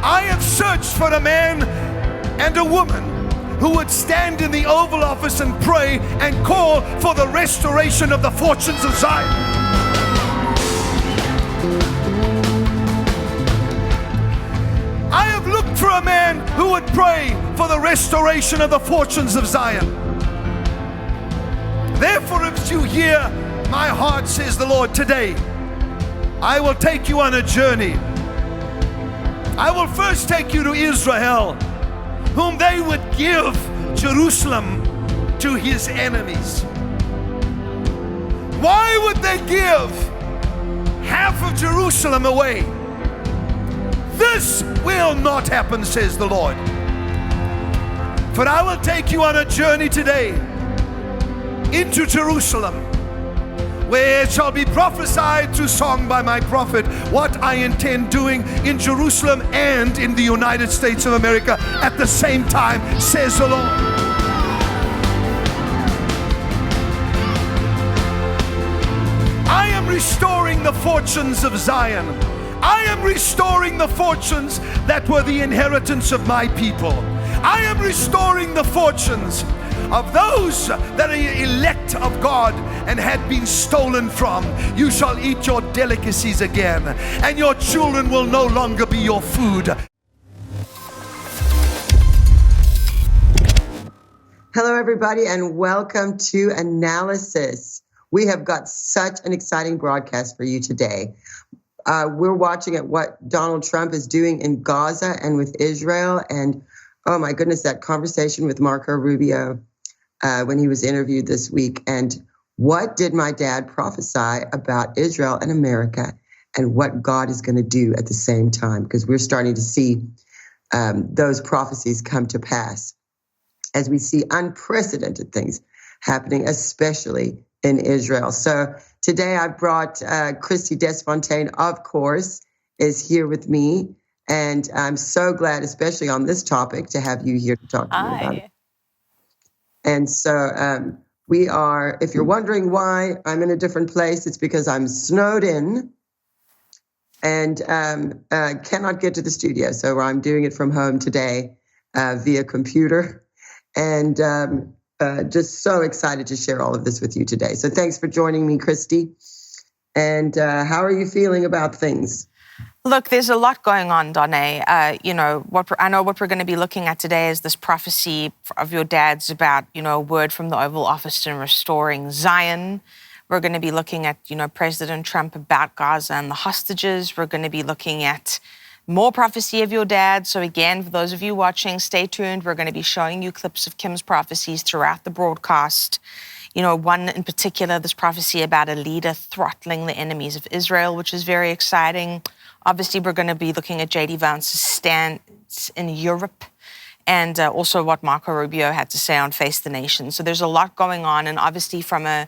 I have searched for a man and a woman who would stand in the Oval Office and pray and call for the restoration of the fortunes of Zion. I have looked for a man who would pray for the restoration of the fortunes of Zion. Therefore, if you hear my heart, says the Lord, today, I will take you on a journey. I will first take you to Israel, whom they would give Jerusalem to his enemies. Why would they give half of Jerusalem away? This will not happen, says the Lord. For I will take you on a journey today into Jerusalem, where it shall be prophesied through song by my prophet what I intend doing in Jerusalem and in the United States of America at the same time, says the Lord. I am restoring the fortunes of Zion. I am restoring the fortunes that were the inheritance of my people. I am restoring the fortunes of those that are elect of God and had been stolen from. You shall eat your delicacies again, and your children will no longer be your food. Hello, everybody, and welcome to Analysis. We have got such an exciting broadcast for you today. We're watching at what Donald Trump is doing in Gaza and with Israel, and oh my goodness, that conversation with Marco Rubio when he was interviewed this week. And what did my dad prophesy about Israel and America and what God is going to do at the same time? Because we're starting to see those prophecies come to pass as we see unprecedented things happening, especially in Israel. So today I brought Christie Desfontaine, of course, is here with me. And I'm so glad, especially on this topic, to have you here to talk to me about it. And so we are, if you're wondering why I'm in a different place, it's because I'm snowed in and cannot get to the studio. So I'm doing it from home today via computer. And just so excited to share all of this with you today. So thanks for joining me, Christie. And how are you feeling about things? Look, there's a lot going on, Donné. I know what we're going to be looking at today is this prophecy of your dad's about, a word from the Oval Office in restoring Zion. We're going to be looking at, President Trump about Gaza and the hostages. We're going to be looking at more prophecy of your dad. So again, for those of you watching, stay tuned. We're going to be showing you clips of Kim's prophecies throughout the broadcast. One in particular, this prophecy about a leader throttling the enemies of Israel, which is very exciting. Obviously, we're going to be looking at J.D. Vance's stance in Europe and also what Marco Rubio had to say on Face the Nation. So there's a lot going on. And obviously from an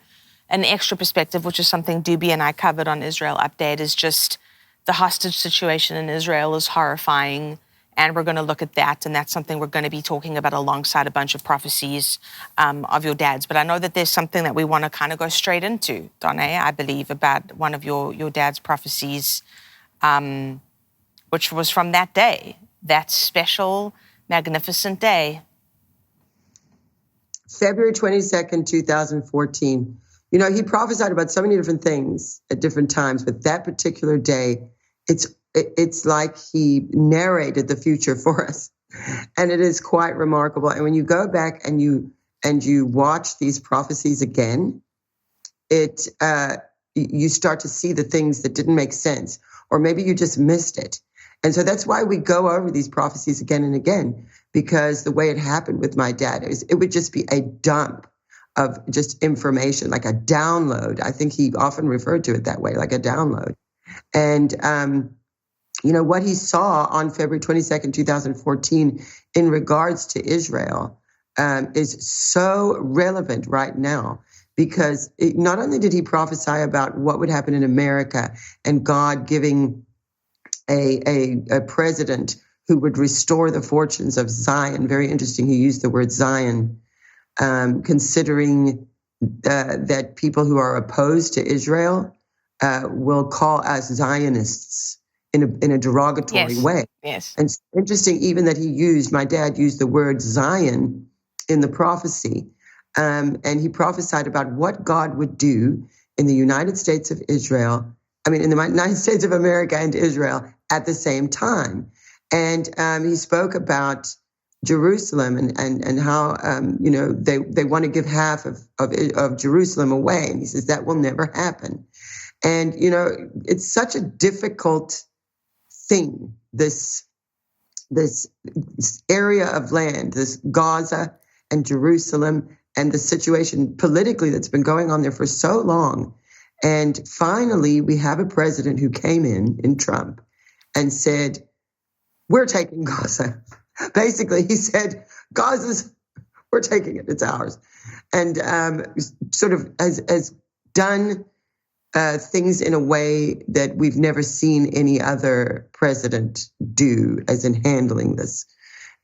extra perspective, which is something Doobie and I covered on Israel Update, is just the hostage situation in Israel is horrifying. And we're going to look at that. And that's something we're going to be talking about alongside a bunch of prophecies of your dad's. But I know that there's something that we want to kind of go straight into, Donné, I believe, about one of your dad's prophecies, which was from that day, that special, magnificent day. February 22nd, 2014. He prophesied about so many different things at different times, but that particular day, it's like he narrated the future for us. And it is quite remarkable. And when you go back and you watch these prophecies again, you start to see the things that didn't make sense, or maybe you just missed it. And so that's why we go over these prophecies again and again, because the way it happened with my dad is it would just be a dump of just information, like a download. I think he often referred to it that way, like a download. And, what he saw on February 22nd, 2014 in regards to Israel is so relevant right now, because not only did he prophesy about what would happen in America and God giving a president who would restore the fortunes of Zion. Very interesting. He used the word Zion, considering that people who are opposed to Israel will call us Zionists in a derogatory way. Yes. And it's interesting even that my dad used the word Zion in the prophecy. And he prophesied about what God would do in the United States of Israel, in the United States of America and Israel at the same time. And he spoke about Jerusalem and how, they want to give half of Jerusalem away. And he says that will never happen. And, it's such a difficult thing, this area of land, this Gaza and Jerusalem, and the situation politically that's been going on there for so long. And finally, we have a president who came in Trump, and said, we're taking Gaza. Basically, he said, we're taking it, it's ours. And sort of has done things in a way that we've never seen any other president do, as in handling this.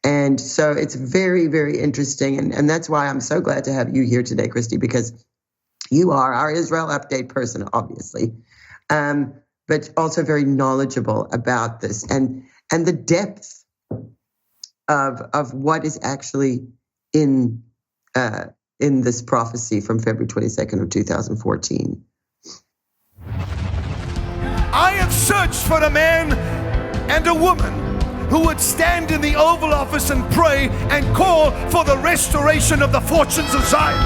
And so it's very, very interesting. And that's why I'm so glad to have you here today, Christie, because you are our Israel update person, obviously, but also very knowledgeable about this and the depth of what is actually in this prophecy from February 22nd of 2014. I have searched for a man and a woman who would stand in the Oval Office and pray and call for the restoration of the fortunes of Zion.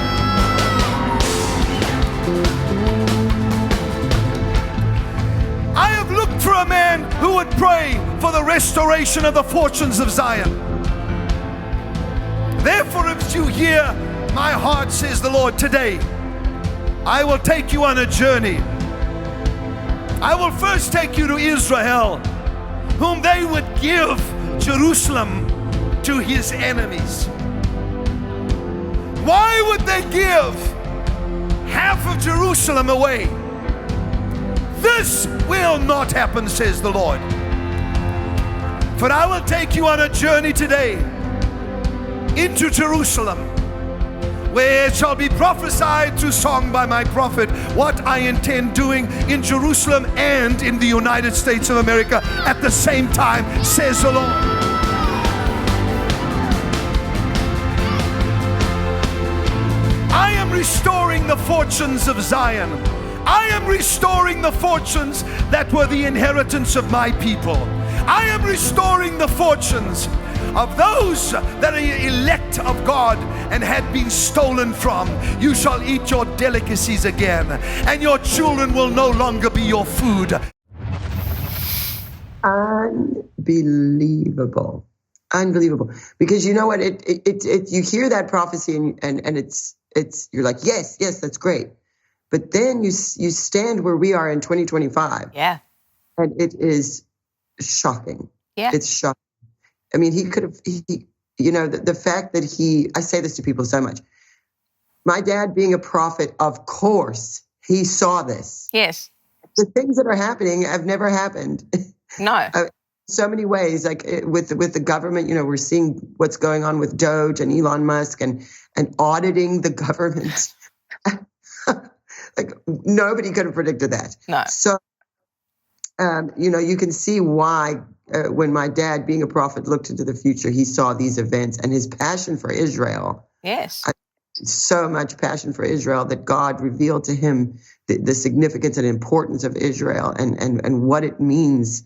I have looked for a man who would pray for the restoration of the fortunes of Zion. Therefore, if you hear my heart, says the Lord, today, I will take you on a journey. I will first take you to Israel, whom they would give Jerusalem to his enemies. Why would they give half of Jerusalem away? This will not happen, says the Lord. For I will take you on a journey today into Jerusalem, where it shall be prophesied through song by my prophet what I intend doing in Jerusalem and in the United States of America at the same time, says the Lord. I am restoring the fortunes of Zion. I am restoring the fortunes that were the inheritance of my people. I am restoring the fortunes of those that are elect of God and had been stolen from. You shall eat your delicacies again, and your children will no longer be your food. Unbelievable. Because you know what? You hear that prophecy and it's you're like, yes, that's great. But then you stand where we are in 2025. Yeah. And it is shocking. Yeah. It's shocking. I mean, he could have, the fact that I say this to people so much. My dad being a prophet, of course, he saw this. Yes. The things that are happening have never happened. No. So many ways, like with the government, we're seeing what's going on with Doge and Elon Musk and auditing the government. Like nobody could have predicted that. No. So, you can see why when my dad, being a prophet, looked into the future, he saw these events and his passion for Israel. Yes. So much passion for Israel that God revealed to him the significance and importance of Israel and what it means.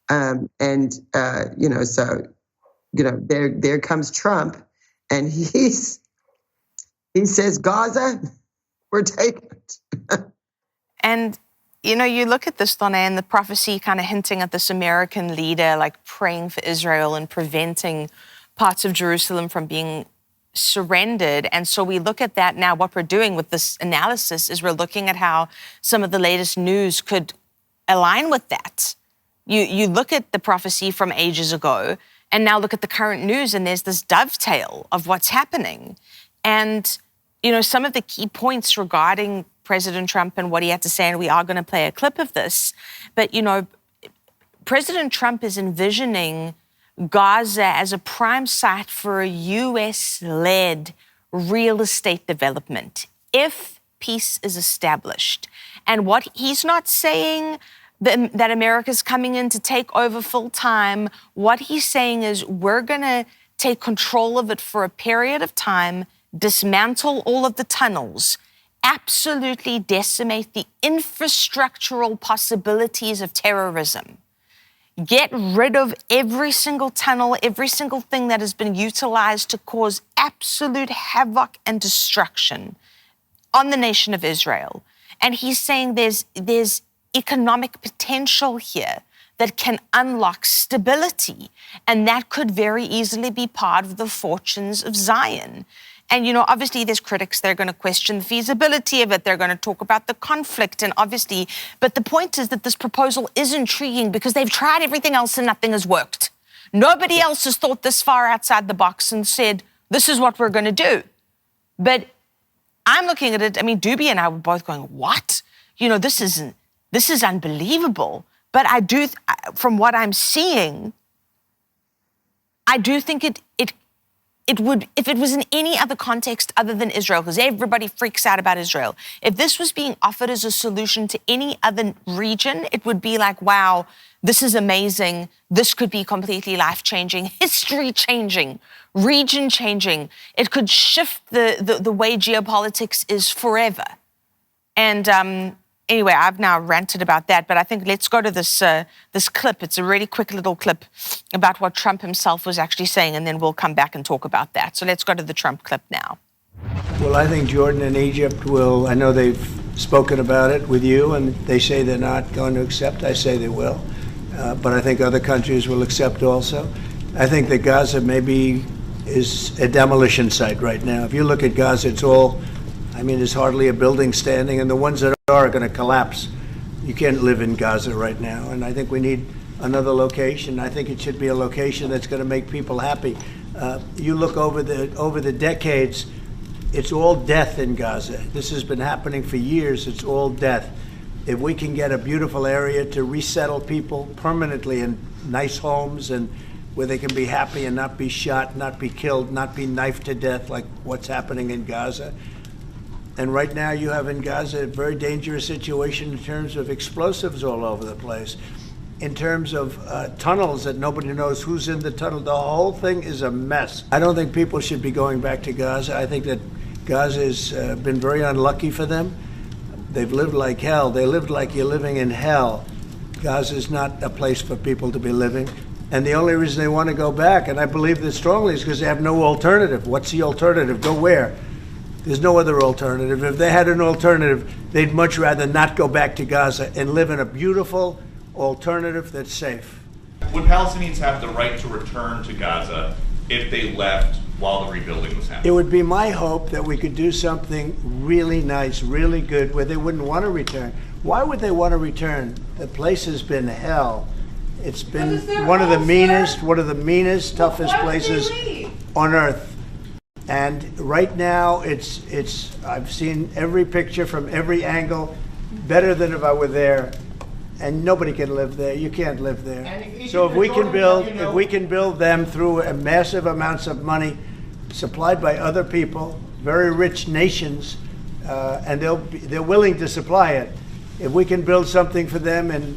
So there comes Trump, and he says, Gaza, we're taking it. And you look at this, Donné, and the prophecy kind of hinting at this American leader, like praying for Israel and preventing parts of Jerusalem from being surrendered. And so we look at that now. What we're doing with this analysis is we're looking at how some of the latest news could align with that. You look at the prophecy from ages ago and now look at the current news, and there's this dovetail of what's happening. And, some of the key points regarding President Trump and what he had to say, and we are going to play a clip of this, but, President Trump is envisioning Gaza as a prime site for a U.S.-led real estate development if peace is established. And what he's not saying, that America's coming in to take over full time. What he's saying is we're going to take control of it for a period of time, dismantle all of the tunnels, absolutely decimate the infrastructural possibilities of terrorism. Get rid of every single tunnel, every single thing that has been utilized to cause absolute havoc and destruction on the nation of Israel. And he's saying there's economic potential here that can unlock stability, and that could very easily be part of the fortunes of Zion. And, obviously there's critics that are going to question the feasibility of it. They're going to talk about the conflict, and obviously, but the point is that this proposal is intriguing because they've tried everything else and nothing has worked. Nobody else has thought this far outside the box and said, this is what we're going to do. But I'm looking at it, Doobie and I were both going, what? This is unbelievable. But I do, from what I'm seeing, I do think it would, if it was in any other context other than Israel, because everybody freaks out about Israel, if this was being offered as a solution to any other region, it would be like, wow, this is amazing. This could be completely life-changing, history-changing, region-changing. It could shift the way geopolitics is forever. And anyway, I've now ranted about that, but I think let's go to this clip. It's a really quick little clip about what Trump himself was actually saying, and then we'll come back and talk about that. So let's go to the Trump clip now. Well, I think Jordan and Egypt will, I know they've spoken about it with you, and they say they're not going to accept. I say they will. But I think other countries will accept also. I think that Gaza maybe is a demolition site right now. If you look at Gaza, it's all, there's hardly a building standing, and the ones that are going to collapse. You can't live in Gaza right now, and I think we need another location. I think it should be a location that's going to make people happy. You look over the decades, it's all death in Gaza. This has been happening for years. It's all death. If we can get a beautiful area to resettle people permanently in nice homes and where they can be happy and not be shot, not be killed, not be knifed to death like what's happening in Gaza. And right now you have in Gaza a very dangerous situation in terms of explosives all over the place, in terms of tunnels that nobody knows who's in the tunnel. The whole thing is a mess. I don't think people should be going back to Gaza. I think that Gaza has been very unlucky for them. They've lived like hell. They lived like you're living in hell. Gaza is not a place for people to be living. And the only reason they want to go back, and I believe this strongly, is because they have no alternative. What's the alternative? Go where? There's no other alternative. If they had an alternative, they'd much rather not go back to Gaza and live in a beautiful alternative that's safe. Would Palestinians have the right to return to Gaza if they left while the rebuilding was happening? It would be my hope that we could do something really nice, really good, where they wouldn't want to return. Why would they want to return? The place has been hell. It's been one of the meanest, toughest places on earth. And right now, I've seen every picture from every angle, better than if I were there. And nobody can live there. You can't live there. So if we can build them through massive amounts of money supplied by other people, very rich nations, and they're willing to supply it. If we can build something for them in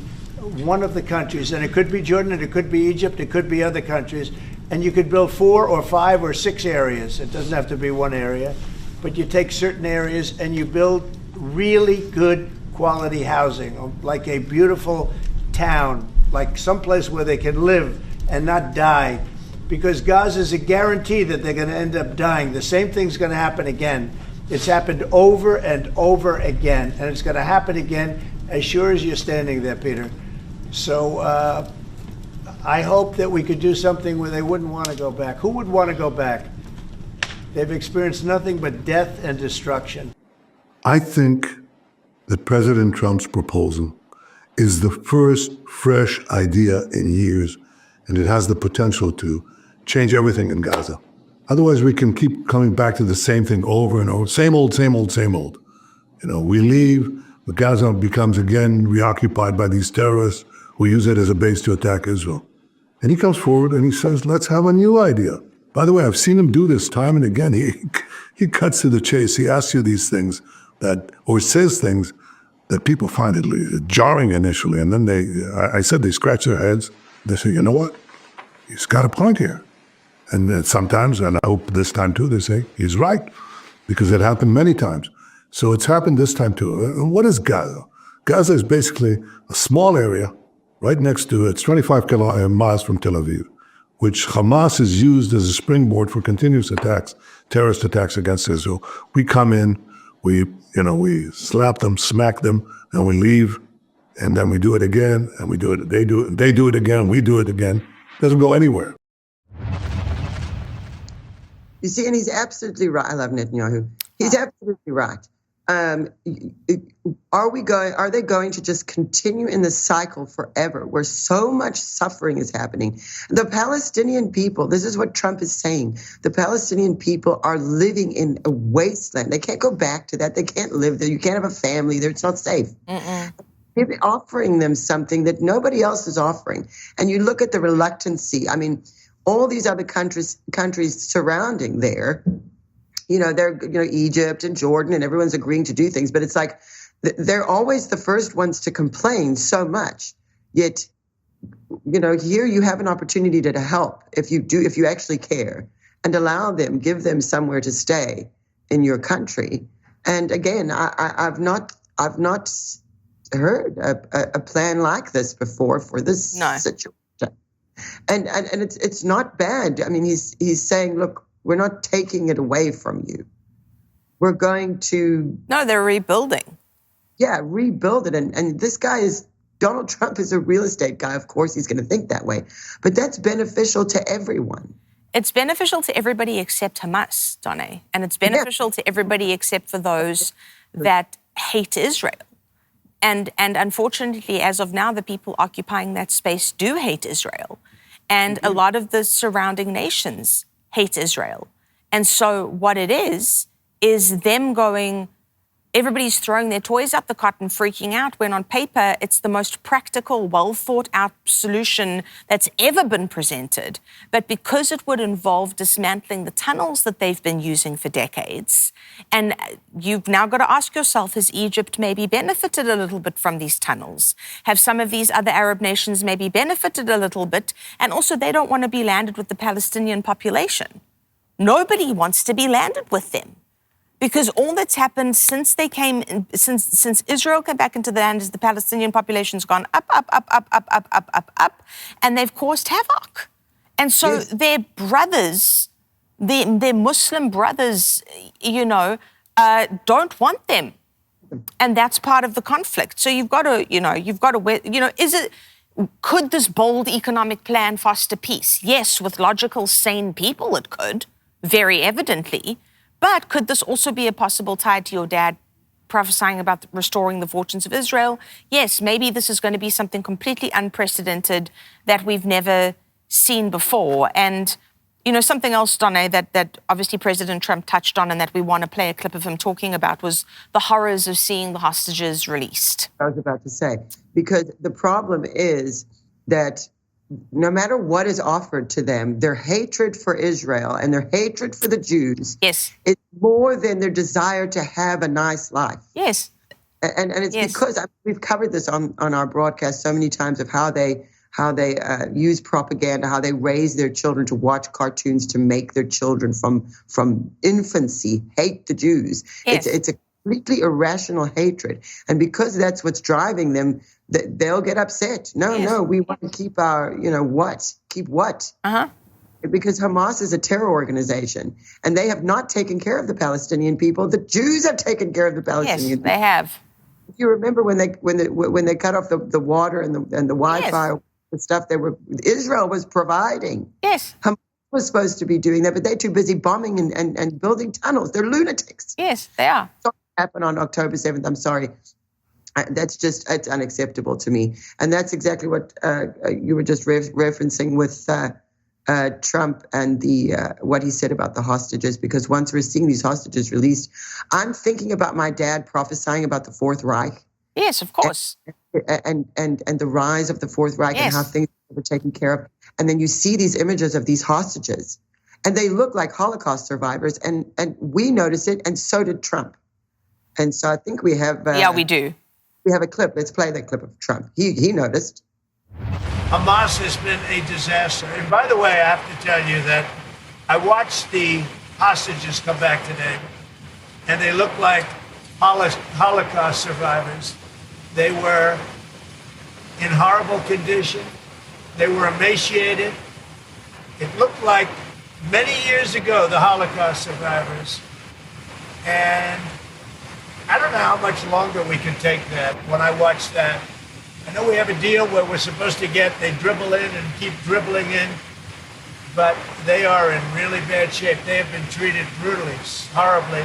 one of the countries, and it could be Jordan, and it could be Egypt, it could be other countries, and you could build 4 or 5 or 6 areas. It doesn't have to be one area, but you take certain areas and you build really good quality housing, like a beautiful town, like someplace where they can live and not die, because Gaza is a guarantee that they're going to end up dying. The same thing's going to happen again. It's happened over and over again, and it's going to happen again as sure as you're standing there, Peter. So I hope that we could do something where they wouldn't want to go back. Who would want to go back? They've experienced nothing but death and destruction. I think that President Trump's proposal is the first fresh idea in years, and it has the potential to change everything in Gaza. Otherwise, we can keep coming back to the same thing over and over. Same old, same old, same old. We leave, but Gaza becomes again reoccupied by these terrorists who use it as a base to attack Israel. And he comes forward and he says, let's have a new idea. By the way, I've seen him do this time and again. He cuts to the chase. He asks you these things or says things that people find it jarring initially, and then I said they scratch their heads. They say, you know what? He's got a point here. And then sometimes, and I hope this time too, they say, he's right, because it happened many times. So it's happened this time too. And what is Gaza? Gaza is basically a small area right next to, it's 25 miles from Tel Aviv, which Hamas has used as a springboard for continuous attacks, terrorist attacks against Israel. We come in, we slap them, smack them, and we leave, and then we do it again, and we do it, they do it again, we do it again. It doesn't go anywhere. You see, and he's absolutely right. I love Netanyahu. He's absolutely right. Are they going to just continue in the cycle forever where so much suffering is happening? The Palestinian people, this is what Trump is saying. The Palestinian people are living in a wasteland. They can't go back to that. They can't live there. You can't have a family there. It's not safe. They're offering them something that nobody else is offering. And you look at the reluctancy. I mean, all these other countries surrounding there, they're, Egypt and Jordan, and everyone's agreeing to do things, but it's like they're always the first ones to complain so much. Yet, here you have an opportunity to help if you actually care, and allow them, give them somewhere to stay in your country. And again, I've not heard a plan like this before for this situation. And it's not bad. I mean, he's saying, look, we're not taking it away from you. We're going to... No, they're rebuilding. Yeah, rebuild it. And this guy Donald Trump is a real estate guy. Of course, he's going to think that way. But that's beneficial to everyone. It's beneficial to everybody except Hamas, Donné. And it's beneficial to everybody except for those that hate Israel. And unfortunately, as of now, the people occupying that space do hate Israel. And a lot of the surrounding nations hate Israel. And so what it is them going, everybody's throwing their toys out the cot and freaking out, when on paper it's the most practical, well-thought-out solution that's ever been presented. But because it would involve dismantling the tunnels that they've been using for decades, and you've now got to ask yourself, has Egypt maybe benefited a little bit from these tunnels? Have some of these other Arab nations maybe benefited a little bit? And also, they don't want to be landed with the Palestinian population. Nobody wants to be landed with them. Because all that's happened since Israel came back into the land is the Palestinian population's gone up, and they've caused havoc. And so their brothers, their Muslim brothers, don't want them. And that's part of the conflict. So could this bold economic plan foster peace? Yes, with logical, sane people it could, very evidently. But could this also be a possible tie to your dad prophesying about restoring the fortunes of Israel? Yes, maybe this is going to be something completely unprecedented that we've never seen before. And, something else, Donné, that obviously President Trump touched on and that we want to play a clip of him talking about was the horrors of seeing the hostages released. I was about to say, because the problem is that no matter what is offered to them, their hatred for Israel and their hatred for the Jews is more than their desire to have a nice life. Yes. And it's because we've covered this on our broadcast so many times of how they use propaganda, how they raise their children to watch cartoons to make their children from infancy hate the Jews. Yes. It's a completely irrational hatred. And because that's what's driving them, they'll get upset. No, we want to keep our, what? Keep what? Because Hamas is a terror organization, and they have not taken care of the Palestinian people. The Jews have taken care of the Palestinian people. Yes, they have. If you remember when they cut off the water and the Wi-Fi, the stuff Israel was providing. Yes. Hamas was supposed to be doing that, but they're too busy bombing and building tunnels. They're lunatics. Yes, they are. What happened on October 7th? I'm sorry. It's unacceptable to me. And that's exactly what you were just referencing with Trump and what he said about the hostages, because once we're seeing these hostages released, I'm thinking about my dad prophesying about the Fourth Reich. Yes, of course. And the rise of the Fourth Reich and how things were taken care of. And then you see these images of these hostages, and they look like Holocaust survivors, and we notice it, and so did Trump. And so I think we have... we do. We have a clip. Let's play that clip of Trump. He noticed. Hamas has been a disaster. And by the way, I have to tell you that I watched the hostages come back today, and they look like Holocaust survivors. They were in horrible condition. They were emaciated. It looked like many years ago, the Holocaust survivors. And I don't know how much longer we can take that. When I watch that, I know we have a deal where we're supposed to they dribble in and keep dribbling in, but they are in really bad shape. They have been treated brutally, horribly.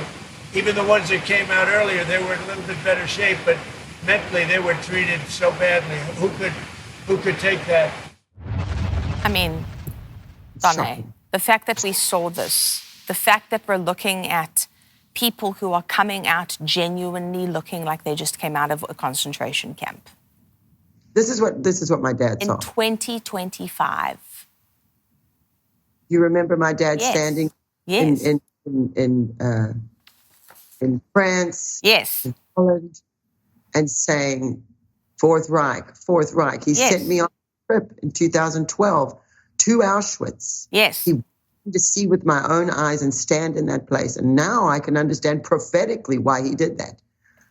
Even the ones that came out earlier, they were in a little bit better shape, but mentally they were treated so badly. Who could take that? I mean, Donné, the fact that we saw this, the fact that we're looking at people who are coming out genuinely looking like they just came out of a concentration camp. This is what my dad saw. In 2025. You remember my dad Yes. standing Yes. in France, Yes. in Holland, and saying, Fourth Reich, Fourth Reich. He Yes. sent me on a trip in 2012 to Auschwitz. Yes. He wanted to see with my own eyes and stand in that place. And now I can understand prophetically why he did that.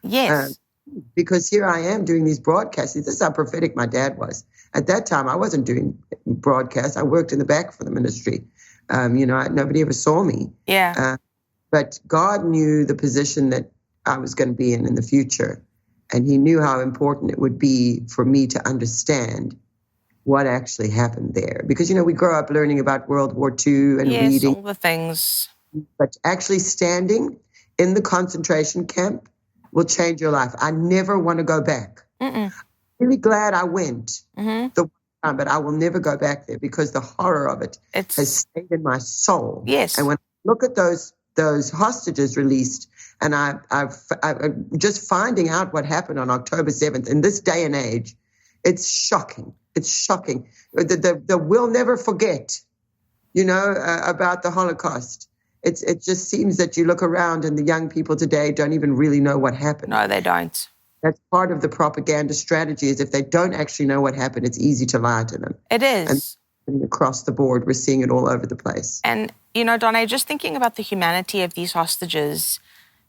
Yes. Because here I am doing these broadcasts. This is how prophetic my dad was. At that time, I wasn't doing broadcasts. I worked in the back for the ministry. Nobody ever saw me. Yeah. But God knew the position that I was going to be in the future. And he knew how important it would be for me to understand what actually happened there. Because, we grow up learning about World War II and Yes, reading. all the things. But actually standing in the concentration camp will change your life. I never want to go back. I'm really glad I went the one time, but I will never go back there because the horror of it has stayed in my soul. Yes. And when I look at those hostages released, and I'm just finding out what happened on October 7th, in this day and age, it's shocking. It's shocking. We'll never forget, about the Holocaust. It just seems that you look around and the young people today don't even really know what happened. No, they don't. That's part of the propaganda strategy, is if they don't actually know what happened, it's easy to lie to them. It is. And across the board, we're seeing it all over the place. And, Donné, just thinking about the humanity of these hostages,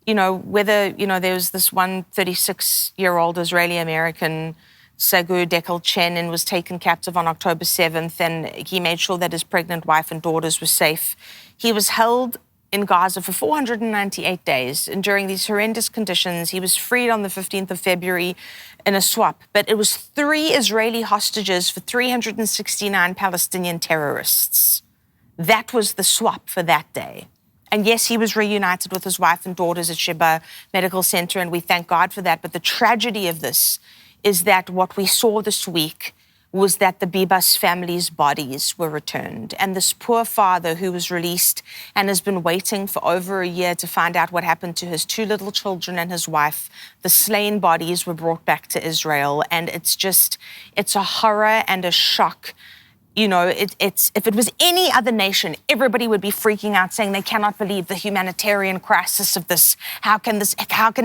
whether, there was this one 36-year-old Israeli-American, Sagu Dekel-Chen, and was taken captive on October 7th, and he made sure that his pregnant wife and daughters were safe. He was held in Gaza for 498 days, and during these horrendous conditions, he was freed on the 15th of February in a swap. But it was 3 Israeli hostages for 369 Palestinian terrorists. That was the swap for that day. And yes, he was reunited with his wife and daughters at Sheba Medical Center, and we thank God for that. But the tragedy of this is that what we saw this week was that the Bibas family's bodies were returned. And this poor father who was released and has been waiting for over a year to find out what happened to his 2 little children and his wife, the slain bodies were brought back to Israel. And it's a horror and a shock. If it was any other nation, everybody would be freaking out, saying they cannot believe the humanitarian crisis of this. How can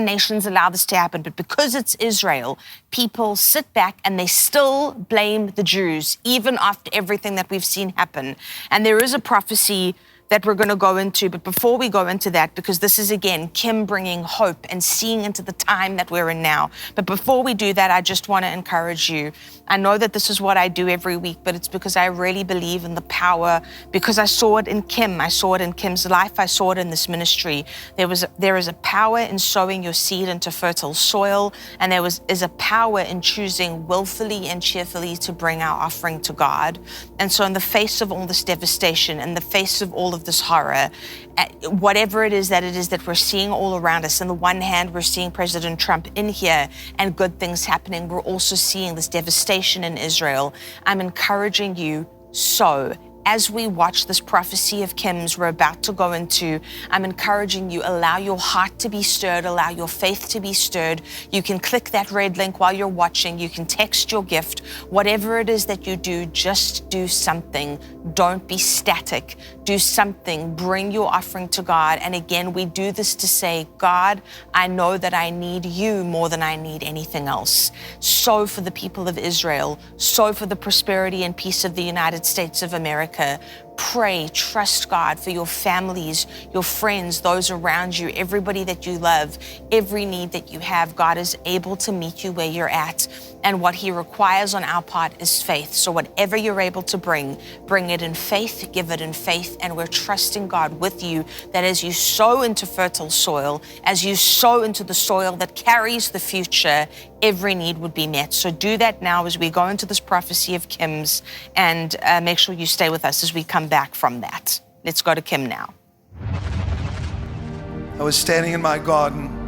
nations allow this to happen? But because it's Israel, people sit back and they still blame the Jews, even after everything that we've seen happen. And there is a prophecy that we're going to go into. But before we go into that, because this is, again, Kim bringing hope and seeing into the time that we're in now. But before we do that, I just want to encourage you. I know that this is what I do every week, but it's because I really believe in the power, because I saw it in Kim. I saw it in Kim's life. I saw it in this ministry. There is a power in sowing your seed into fertile soil, and there is a power in choosing willfully and cheerfully to bring our offering to God. And so in the face of all this devastation, in the face of all of this horror, whatever it is that we're seeing all around us. On the one hand, we're seeing President Trump in here and good things happening. We're also seeing this devastation in Israel. I'm encouraging you, sow as we watch this prophecy of Kim's we're about to go into, I'm encouraging you, allow your heart to be stirred, allow your faith to be stirred. You can click that red link while you're watching. You can text your gift. Whatever it is that you do, just do something. Don't be static. Do something. Bring your offering to God. And again, we do this to say, God, I know that I need you more than I need anything else. So for the people of Israel, so for the prosperity and peace of the United States of America. Pray, trust God for your families, your friends, those around you, everybody that you love, every need that you have. God is able to meet you where you're at. And what He requires on our part is faith. So whatever you're able to bring it in faith, give it in faith. And we're trusting God with you that as you sow into fertile soil, as you sow into the soil that carries the future, every need would be met. So do that now as we go into this prophecy of Kim's, and make sure you stay with us as we come back from that. Let's go to Kim now. I was standing in my garden.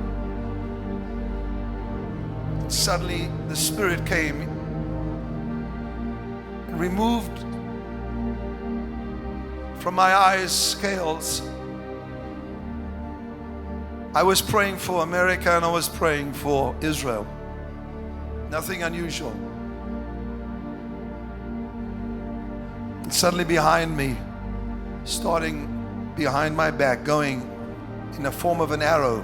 Suddenly the Spirit came and removed from my eyes scales. I was praying for America and I was praying for Israel. Nothing unusual. And suddenly behind me, starting behind my back, going in the form of an arrow,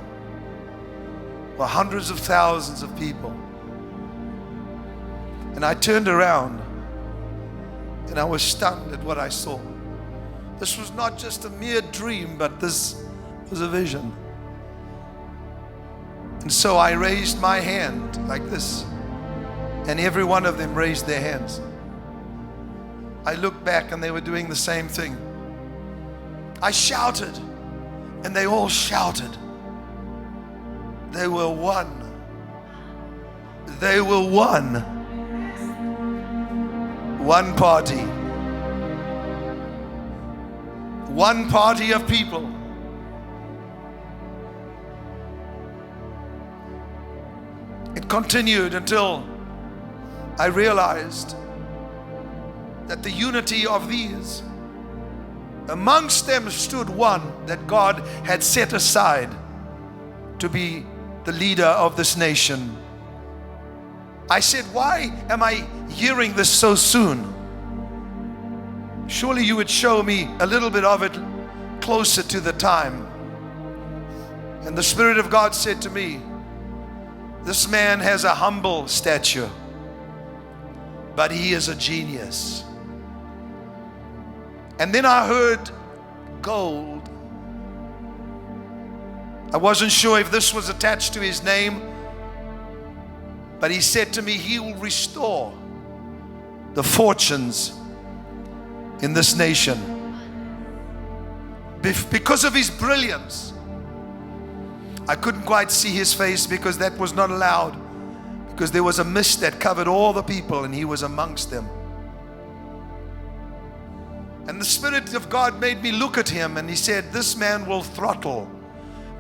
were hundreds of thousands of people. And I turned around and I was stunned at what I saw. This was not just a mere dream, but this was a vision. And so I raised my hand like this, and every one of them raised their hands. I looked back and they were doing the same thing. I shouted and they all shouted. They were one. They were one. One party. One party of people. It continued until I realized that the unity of these, amongst them stood one that God had set aside to be the leader of this nation. I said, why am I hearing this so soon? Surely you would show me a little bit of it closer to the time. And the Spirit of God said to me, this man has a humble stature, but he is a genius. And then I heard gold. I wasn't sure if this was attached to his name, but he said to me, he will restore the fortunes in this nation because of his brilliance. I couldn't quite see his face because that was not allowed, because there was a mist that covered all the people and he was amongst them. And the Spirit of God made me look at him, and he said, this man will throttle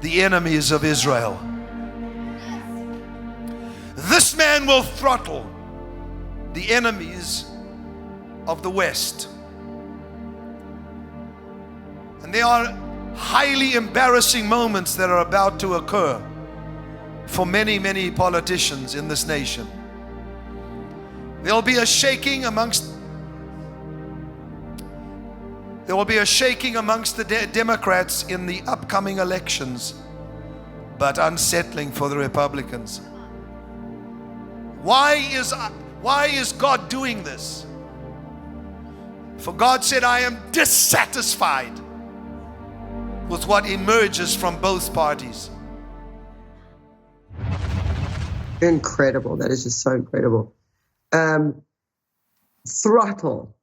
the enemies of Israel. This man will throttle the enemies of the West. And there are highly embarrassing moments that are about to occur for many, many politicians in this nation. There will be a shaking amongst the Democrats in the upcoming elections, but unsettling for the Republicans. Why is God doing this? For God said, I am dissatisfied with what emerges from both parties. Incredible. That is just so incredible. Throttle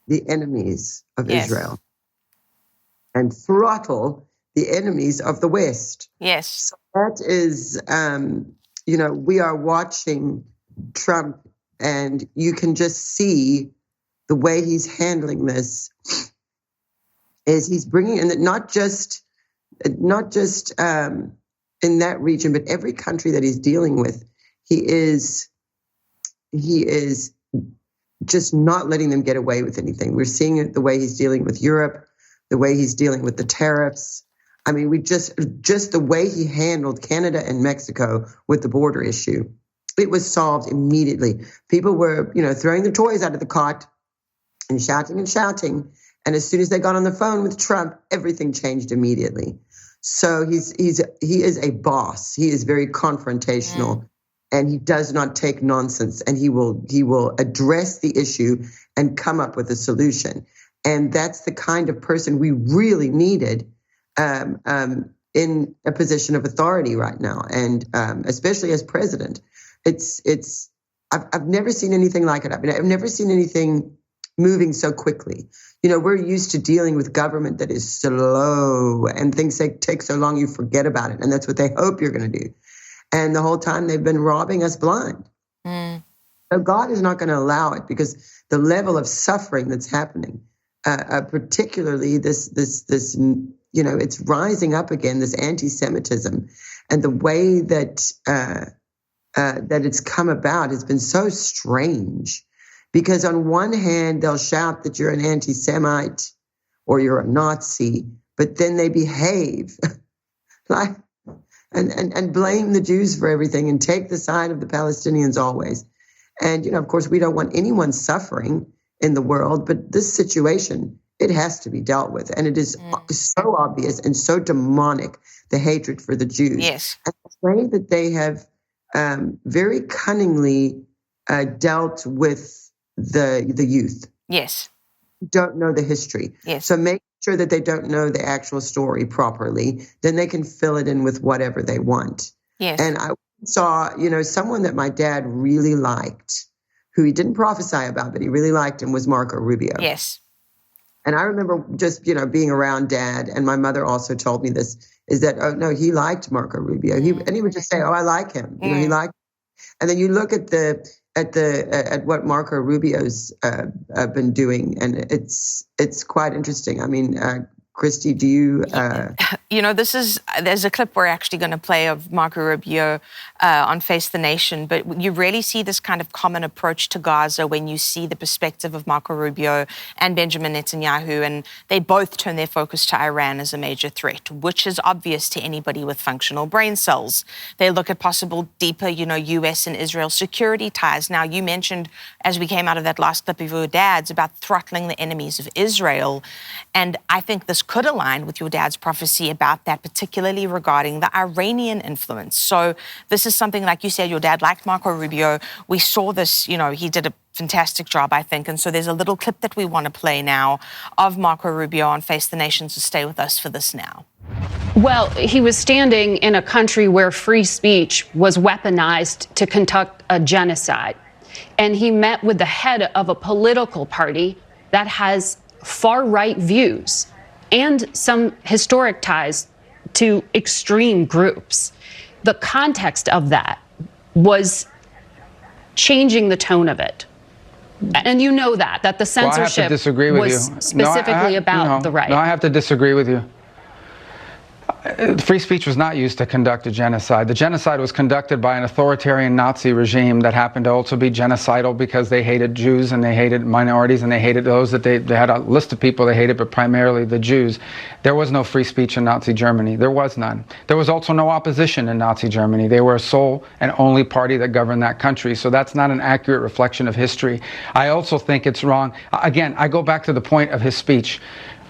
the enemies of Israel and throttle the enemies of the West. Yes. So that is, we are watching Trump, and you can just see the way he's handling this is he's bringing in not just in that region, but every country that he's dealing with, he is just not letting them get away with anything. We're seeing it the way he's dealing with Europe, the way he's dealing with the tariffs. I mean, we just the way he handled Canada and Mexico with the border issue, it was solved immediately. People were, throwing their toys out of the cot and shouting and shouting. And as soon as they got on the phone with Trump, everything changed immediately. So he is a boss. He is very confrontational, and he does not take nonsense. And he will address the issue and come up with a solution. And that's the kind of person we really needed in a position of authority right now, and especially as president. I've never seen anything like it. I mean, I've never seen anything moving so quickly. We're used to dealing with government that is slow, and things take so long you forget about it, and that's what they hope you're going to do. And the whole time they've been robbing us blind. So God is not going to allow it, because the level of suffering that's happening, particularly this it's rising up again, this anti-Semitism, and the way that it's come about has been so strange. Because on one hand, they'll shout that you're an anti-Semite or you're a Nazi, but then they behave like and blame the Jews for everything and take the side of the Palestinians always. And, of course, we don't want anyone suffering in the world, but this situation, it has to be dealt with. And it is so obvious and so demonic, the hatred for the Jews. Yes. And the way that they have very cunningly dealt with the youth. Yes. Don't know the history. Yes. So make sure that they don't know the actual story properly. Then they can fill it in with whatever they want. Yes. And I saw, someone that my dad really liked, who he didn't prophesy about, but he really liked him, was Marco Rubio. Yes. And I remember just, being around Dad, and my mother also told me this, is that, oh, no, he liked Marco Rubio. And he would just say, oh, I like him. He liked. And then you look at what Marco Rubio's been doing, and it's quite interesting. I mean, Christie, do you? There's a clip we're actually going to play of Marco Rubio on Face the Nation, but you really see this kind of common approach to Gaza when you see the perspective of Marco Rubio and Benjamin Netanyahu, and they both turn their focus to Iran as a major threat, which is obvious to anybody with functional brain cells. They look at possible deeper, U.S. and Israel security ties. Now, you mentioned, as we came out of that last clip of your dad's, about throttling the enemies of Israel, and I think this could align with your dad's prophecy about that, particularly regarding the Iranian influence. So this is something, like you said, your dad liked Marco Rubio. We saw this, he did a fantastic job, I think. And so there's a little clip that we want to play now of Marco Rubio on Face the Nation. So stay with us for this now. Well, he was standing in a country where free speech was weaponized to conduct a genocide. And he met with the head of a political party that has far-right views and some historic ties to extreme groups. The context of that was changing the tone of it. And that the censorship was specifically about the right. No, I have to disagree with you. Free speech was not used to conduct a genocide. The genocide was conducted by an authoritarian Nazi regime that happened to also be genocidal because they hated Jews and they hated minorities and they hated those that they had a list of people they hated, but primarily the Jews. There was no free speech in Nazi Germany. There was none. There was also no opposition in Nazi Germany. They were a sole and only party that governed that country. So that's not an accurate reflection of history. I also think it's wrong. Again, I go back to the point of his speech.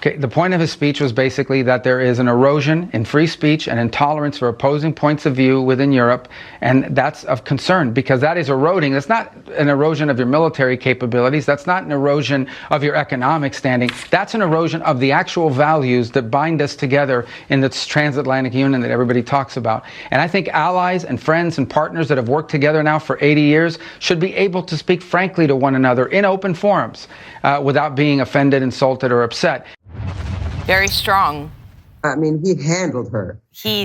Okay, the point of his speech was basically that there is an erosion in free speech and intolerance for opposing points of view within Europe, and that's of concern because that is eroding. That's not an erosion of your military capabilities. That's not an erosion of your economic standing. That's an erosion of the actual values that bind us together in this transatlantic union that everybody talks about. And I think allies and friends and partners that have worked together now for 80 years should be able to speak frankly to one another in open forums without being offended, insulted, or upset. Very strong. I mean, he handled her.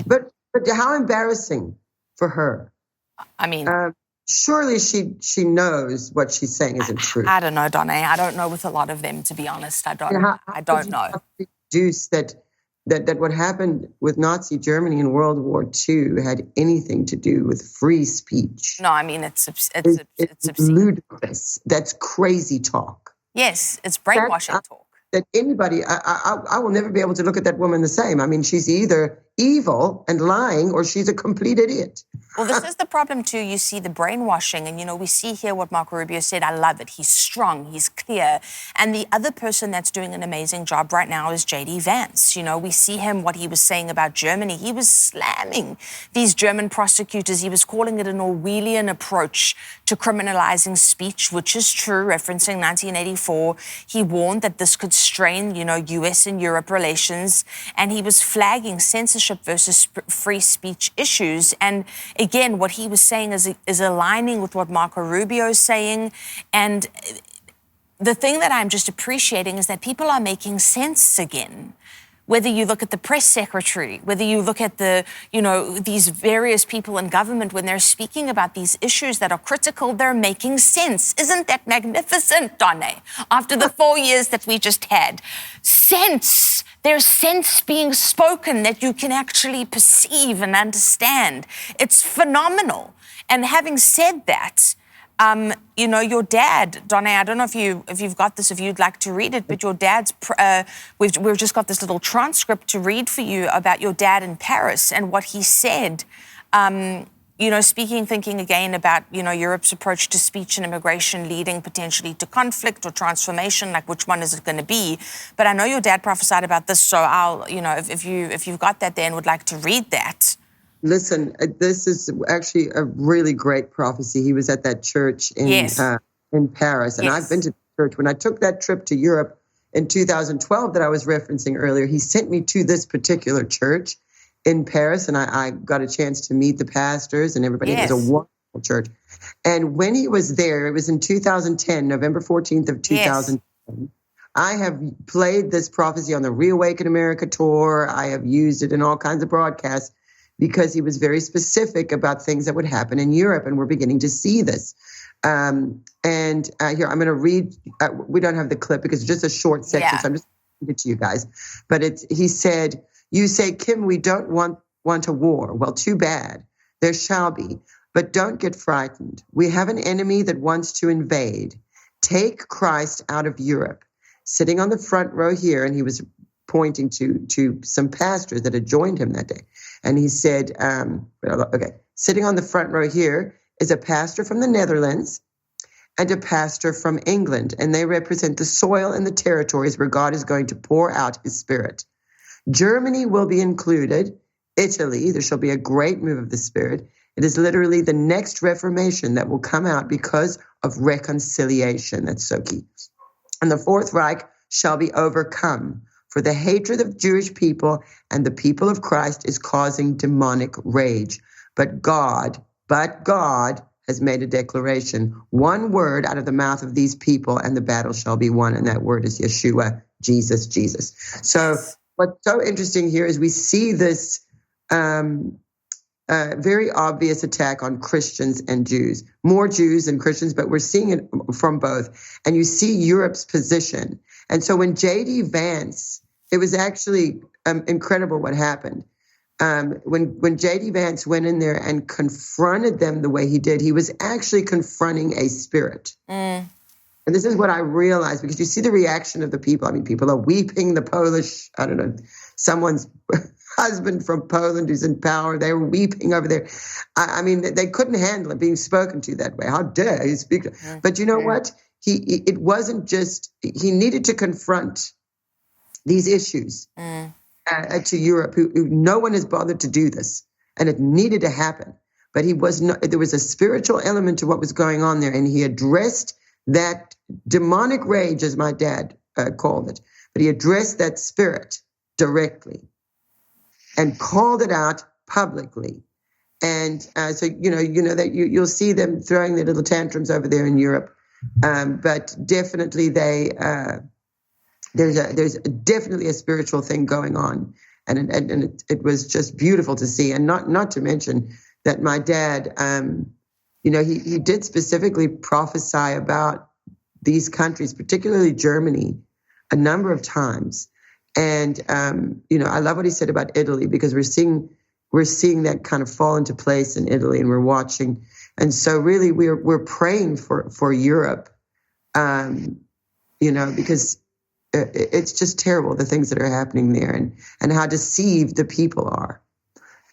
But how embarrassing for her. I mean, surely she knows what she's saying isn't true. I don't know, Donné. I don't know with a lot of them, to be honest. I don't know. Deduce that that what happened with Nazi Germany in World War II had anything to do with free speech. No, I mean, it's It's obscene. ludicrous. That's crazy talk. Yes, it's brainwashing talk. That anybody, I will never be able to look at that woman the same. I mean, she's either evil and lying or she's a complete idiot. Well, this is the problem too. You see the brainwashing, and we see here what Marco Rubio said. I love it. He's strong, he's clear. And the other person that's doing an amazing job right now is J.D. Vance. We see him, what he was saying about Germany. He was slamming these German prosecutors. He was calling it an Orwellian approach to criminalizing speech, which is true, referencing 1984. He warned that this could strain, U.S. and Europe relations. And he was flagging censorship versus free speech issues. And again, what he was saying is aligning with what Marco Rubio is saying. And the thing that I'm just appreciating is that people are making sense again. Whether you look at the press secretary, whether you look at these various people in government, when they're speaking about these issues that are critical, they're making sense. Isn't that magnificent, Donné? After the 4 years that we just had. Sense. There's sense being spoken that you can actually perceive and understand. It's phenomenal. And having said that, your dad, Donné, I don't know if you've got this, if you'd like to read it, but your dad's, we've just got this little transcript to read for you about your dad in Paris and what he said, thinking again about, Europe's approach to speech and immigration leading potentially to conflict or transformation, like which one is it going to be? But I know your dad prophesied about this, so I'll, if you've got that there and would like to read that. Listen, this is actually a really great prophecy. He was at that church in Paris, and Yes. I've been to the church. When I took that trip to Europe in 2012 that I was referencing earlier, he sent me to this particular church in Paris, and I got a chance to meet the pastors and everybody. Yes. It was a wonderful church. And when he was there, it was in 2010, November 14th of 2010. Yes. I have played this prophecy on the Reawaken America tour. I have used it in all kinds of broadcasts, because he was very specific about things that would happen in Europe, and we're beginning to see this. Here, I'm going to read. We don't have the clip because it's just a short section, so I'm just going to read it to you guys. But he said, "You say, Kim, we don't want a war. Well, too bad. There shall be. But don't get frightened. We have an enemy that wants to invade. Take Christ out of Europe. Sitting on the front row here," and he was pointing to some pastors that had joined him that day. And he said, sitting on the front row here is a pastor from the Netherlands and a pastor from England, and they represent the soil and the territories where God is going to pour out his Spirit. Germany will be included, Italy, there shall be a great move of the Spirit. It is literally the next reformation that will come out because of reconciliation. That's so key. And the Fourth Reich shall be overcome. For the hatred of Jewish people and the people of Christ is causing demonic rage. But God has made a declaration. One word out of the mouth of these people and the battle shall be won. And that word is Yeshua, Jesus. So what's so interesting here is we see this very obvious attack on Christians and Jews. More Jews than Christians, but we're seeing it from both. And you see Europe's position. And so when J.D. Vance, it was actually incredible what happened. When J.D. Vance went in there and confronted them the way he did, he was actually confronting a spirit. And this is what I realized, because you see the reaction of the people. I mean, people are weeping. The Polish, I don't know, someone's husband from Poland who's in power, they were weeping over there. I mean, they couldn't handle it being spoken to that way. How dare he speak? But you know what? It wasn't just, he needed to confront these issues to Europe, who no one has bothered to do this, and it needed to happen. But there was a spiritual element to what was going on there, and he addressed that demonic rage, as my dad called it. But he addressed that spirit directly and called it out publicly. And so that you'll see them throwing their little tantrums over there in Europe. But definitely there's definitely a spiritual thing going on, and it was just beautiful to see. And not to mention that my dad, he did specifically prophesy about these countries, particularly Germany, a number of times. And I love what he said about Italy, because we're seeing that kind of fall into place in Italy, and we're watching. And so really we're praying for Europe, because it's just terrible, the things that are happening there, and how deceived the people are.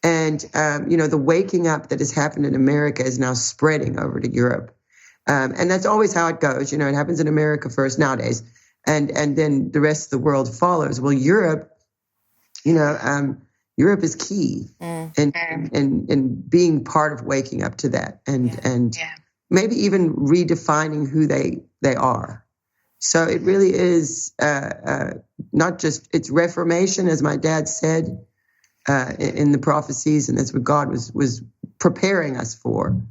And, the waking up that has happened in America is now spreading over to Europe. And that's always how it goes. It happens in America first nowadays, and then the rest of the world follows. Well, Europe, Europe is key in being part of waking up to that, and maybe even redefining who they are. So it really is not just, it's reformation, as my dad said in the prophecies, and that's what God was preparing us for.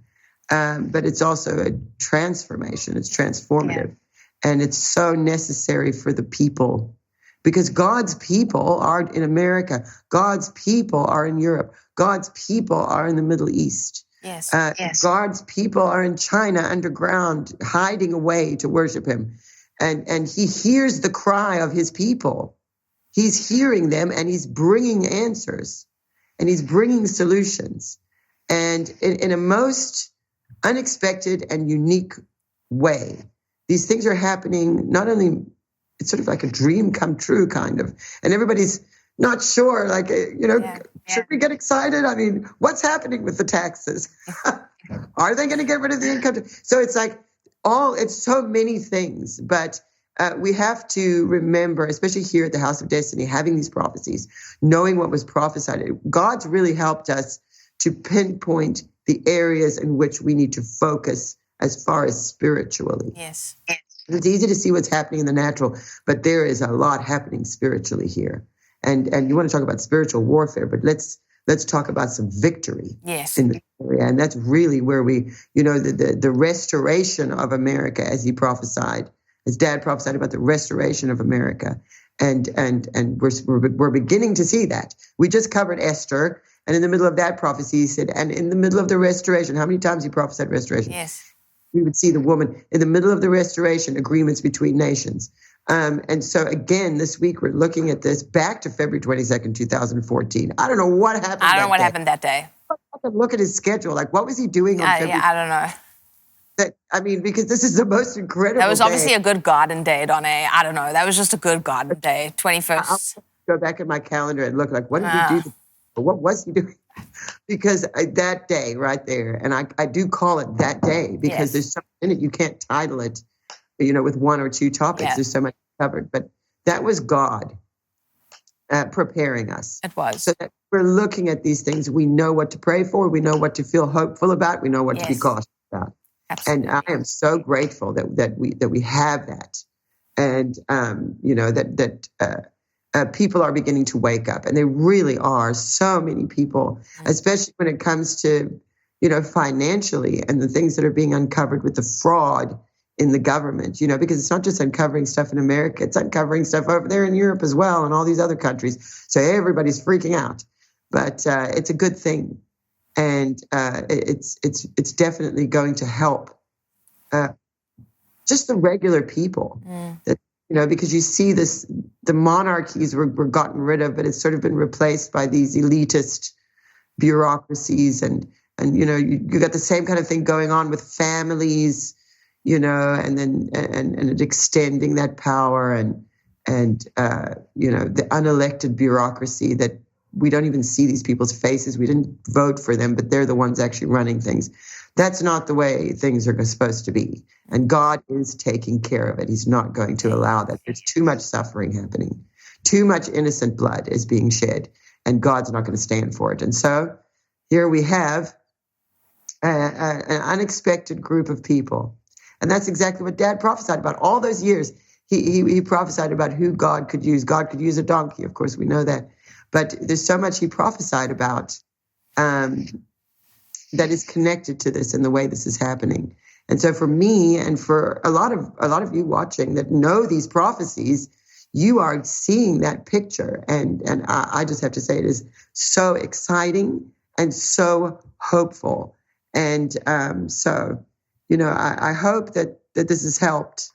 But it's also a transformation. It's transformative. And it's so necessary for the people, because God's people are in America. God's people are in Europe. God's people are in the Middle East. Yes. God's people are in China underground, hiding away to worship him. And he hears the cry of his people. He's hearing them, and he's bringing answers, and he's bringing solutions. And in a most unexpected and unique way, these things are happening. Not only, it's sort of like a dream come true, kind of. And everybody's not sure, should we get excited? I mean, what's happening with the taxes? Are they going to get rid of the income tax? So it's like it's so many things, but we have to remember, especially here at the House of Destiny, having these prophecies, knowing what was prophesied. God's really helped us to pinpoint the areas in which we need to focus as far as spiritually. Yes. It's easy to see what's happening in the natural, but there is a lot happening spiritually here. And you want to talk about spiritual warfare, but let's talk about some victory in the area. And that's really where we, the restoration of America, as he prophesied, as Dad prophesied about the restoration of America. And we're beginning to see that. We just covered Esther, and in the middle of that prophecy, he said, and in the middle of the restoration, how many times he prophesied restoration? Yes. We would see the woman in the middle of the restoration, agreements between nations. And so again, this week we're looking at this back to February 22nd, 2014. I don't know what happened. I don't know what happened that day. Look at his schedule. Like, what was he doing on February? I don't know. Because this is the most incredible That was day. obviously a good garden day, Donné. I don't know. That was just a good garden day, 21st. I'll go back in my calendar and look like, what did he do? What was he doing? Because that day right there, and I do call it that day because there's something in it. You can't title it, with one or two topics. Yeah. There's so much covered. But that was God preparing us. It was. So that we're looking at these things. We know what to pray for. We know what to feel hopeful about. We know what to be cautious about. Absolutely. And I am so grateful that we have that. And, people are beginning to wake up, and they really are. So many people, especially when it comes to, financially, and the things that are being uncovered with the fraud in the government, because it's not just uncovering stuff in America, it's uncovering stuff over there in Europe as well, and all these other countries. So everybody's freaking out, but it's a good thing. And it's definitely going to help just the regular people. Because you see this, the monarchies were gotten rid of, but it's sort of been replaced by these elitist bureaucracies, and you got the same kind of thing going on with families, and then and extending that power, and the unelected bureaucracy that we don't even see these people's faces. We didn't vote for them, but they're the ones actually running things. That's not the way things are supposed to be. And God is taking care of it. He's not going to allow that. There's too much suffering happening. Too much innocent blood is being shed, and God's not going to stand for it. And so here we have an unexpected group of people. And that's exactly what Dad prophesied about all those years. He prophesied about who God could use. God could use a donkey. Of course, we know that. But there's so much he prophesied about that is connected to this and the way this is happening. And so for me, and for a lot of you watching that know these prophecies, you are seeing that picture. And I just have to say, it is so exciting and so hopeful. And I hope that this has helped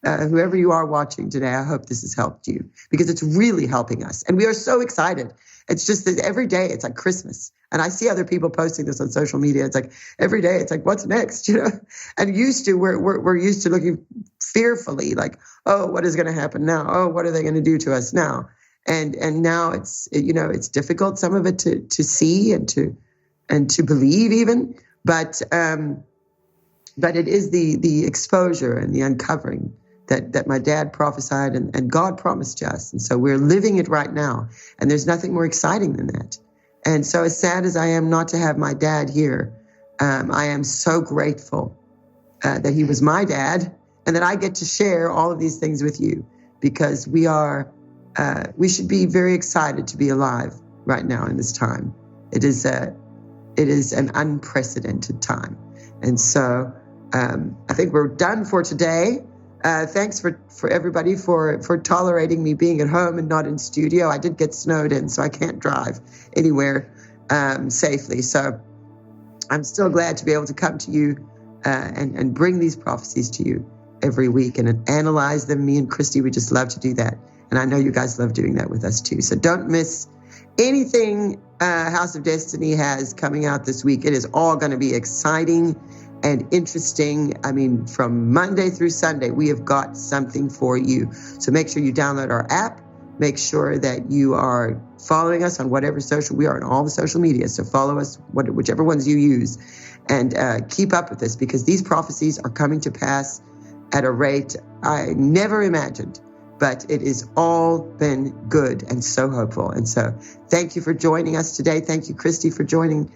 whoever you are watching today, I hope this has helped you because it's really helping us. And we are so excited. It's just that every day it's like Christmas. And I see other people posting this on social media. It's like every day it's like, what's next? And we're used to looking fearfully like, oh, what is going to happen now? Oh, what are they going to do to us now? And now it's difficult, some of it to see and to believe even. But it is the exposure and the uncovering that my dad prophesied and God promised to us. And so we're living it right now. And there's nothing more exciting than that. And so as sad as I am not to have my dad here, I am so grateful that he was my dad and that I get to share all of these things with you because we should be very excited to be alive right now in this time. It is an unprecedented time. And so I think we're done for today. Thanks for everybody for tolerating me being at home and not in studio. I did get snowed in, so I can't drive anywhere safely. So I'm still glad to be able to come to you and bring these prophecies to you every week and analyze them. Me and Christie, we just love to do that. And I know you guys love doing that with us too. So don't miss anything House of Destiny has coming out this week. It is all going to be exciting and interesting. I mean, from Monday through Sunday, we have got something for you. So make sure you download our app. Make sure that you are following us on whatever we are on all the social media. So follow us, whichever ones you use, and keep up with this because these prophecies are coming to pass at a rate I never imagined. But it has all been good and so hopeful. And so thank you for joining us today. Thank you, Christie, for joining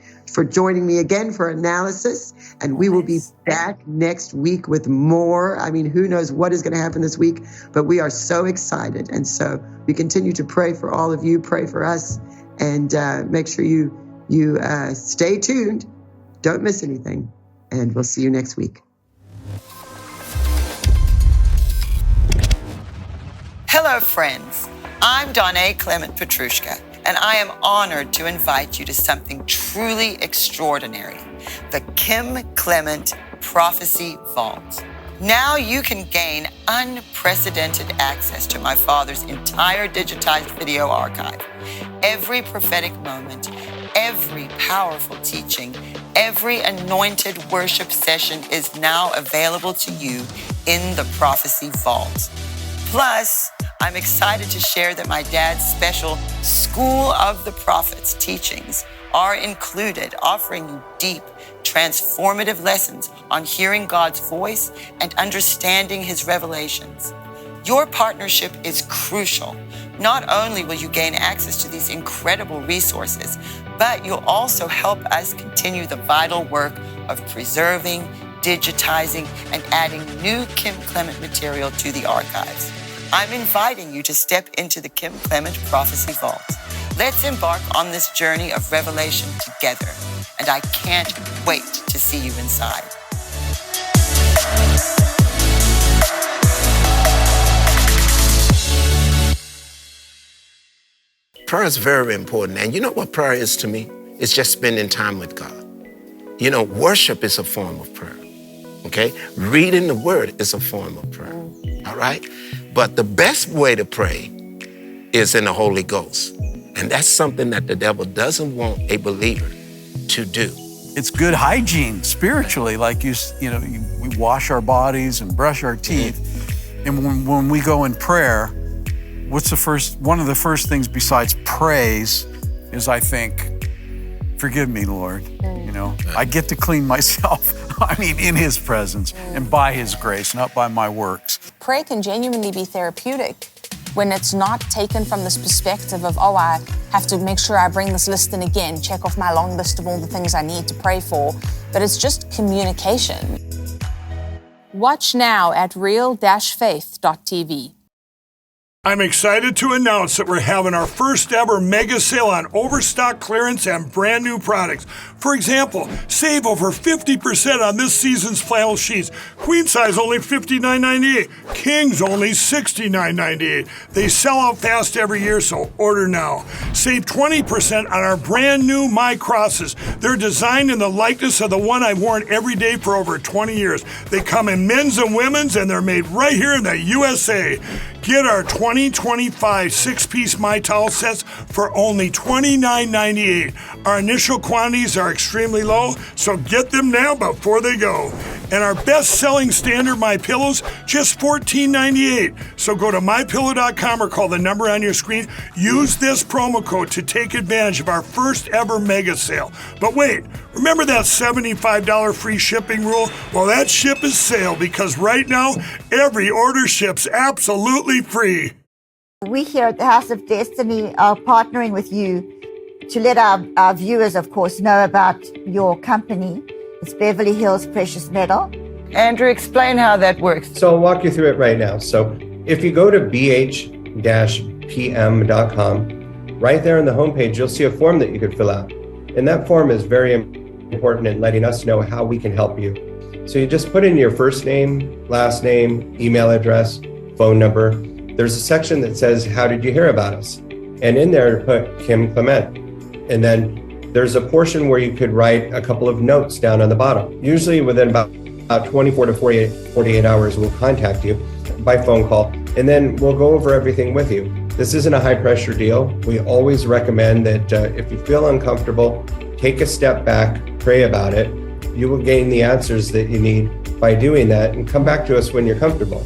me again for analysis. And we will be back next week with more. I mean, who knows what is going to happen this week, but we are so excited. And so we continue to pray for all of you, pray for us, and make sure you stay tuned. Don't miss anything. And we'll see you next week. Hello, friends. I'm Donné Clement Petruska, and I am honored to invite you to something truly extraordinary, the Kim Clement Prophecy Vault. Now you can gain unprecedented access to my father's entire digitized video archive. Every prophetic moment, every powerful teaching, every anointed worship session is now available to you in the Prophecy Vault. Plus, I'm excited to share that my dad's special School of the Prophets teachings are included, offering you deep, transformative lessons on hearing God's voice and understanding his revelations. Your partnership is crucial. Not only will you gain access to these incredible resources, but you'll also help us continue the vital work of preserving, digitizing, and adding new Kim Clement material to the archives. I'm inviting you to step into the Kim Clement Prophecy Vault. Let's embark on this journey of revelation together, and I can't wait to see you inside. Prayer is very important. And you know what prayer is to me? It's just spending time with God. You know, worship is a form of prayer, okay? Reading the word is a form of prayer, all right? But the best way to pray is in the Holy Ghost. And that's something that the devil doesn't want a believer to do. It's good hygiene spiritually, like we wash our bodies and brush our teeth. And when we go in prayer, one of the first things besides praise is I think, forgive me, Lord. I get to clean myself, in his presence and by his grace, not by my works. Prayer can genuinely be therapeutic when it's not taken from this perspective of, I have to make sure I bring this list in again, check off my long list of all the things I need to pray for, but it's just communication. Watch now at real-faith.tv. I'm excited to announce that we're having our first ever mega sale on overstock clearance and brand new products. For example, save over 50% on this season's flannel sheets. Queen size only $59.98. Kings only $69.98. They sell out fast every year, so order now. Save 20% on our brand new My Crosses. They're designed in the likeness of the one I've worn every day for over 20 years. They come in men's and women's, and they're made right here in the USA. Get our 2025 six-piece My Towel sets for only $29.98. Our initial quantities are extremely low, so get them now before they go. And our best-selling standard My Pillows, just $14.98. So go to MyPillow.com or call the number on your screen. Use this promo code to take advantage of our first ever mega sale. But wait, remember that $75 free shipping rule? Well, that ship is sailed, because right now, every order ships absolutely free. We here at the House of Destiny are partnering with you to let our viewers, of course, know about your company. It's Beverly Hills Precious Metal. Andrew, explain how that works. So I'll walk you through it right now. So if you go to bh-pm.com, right there on the homepage, you'll see a form that you could fill out. And that form is very important in letting us know how we can help you. So you just put in your first name, last name, email address, phone number. There's a section that says, how did you hear about us? And in there, put Kim Clement. And then there's a portion where you could write a couple of notes down on the bottom. Usually within about 24 to 48 hours, we'll contact you by phone call, and then we'll go over everything with you. This isn't a high pressure deal. We always recommend that if you feel uncomfortable, take a step back, pray about it. You will gain the answers that you need by doing that, and come back to us when you're comfortable.